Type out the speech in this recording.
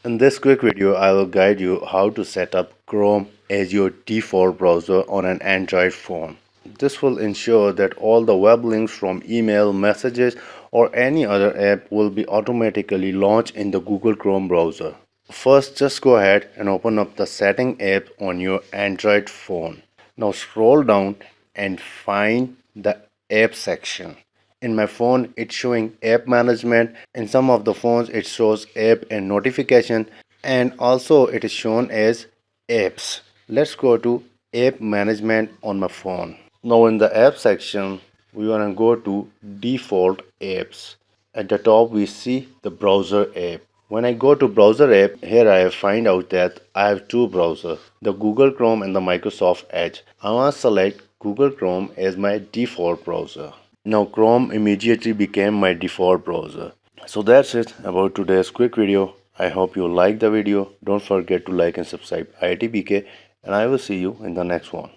In this quick video, I will guide you how to set up Chrome as your default browser on an Android phone. This will ensure that all the web links from email, messages, or any other app will be automatically launched in the Google Chrome browser. First, just go ahead and open up the Setting app on your Android phone. Now scroll down and find the app section. In my phone, it's showing app management. In some of the phones, it shows app and notification, and also it is shown as apps. Let's go to app management on my phone. Now in the app section, we want to go to default apps. At the top, we see the browser app. When I go to browser app, here I find out that I have two browsers, the Google Chrome and the Microsoft Edge. I want to select Google Chrome as my default browser. Now Chrome immediately became my default browser. So that's it about today's quick video. I hope you liked the video. Don't forget to like and subscribe IIT BK, and I will see you in the next one.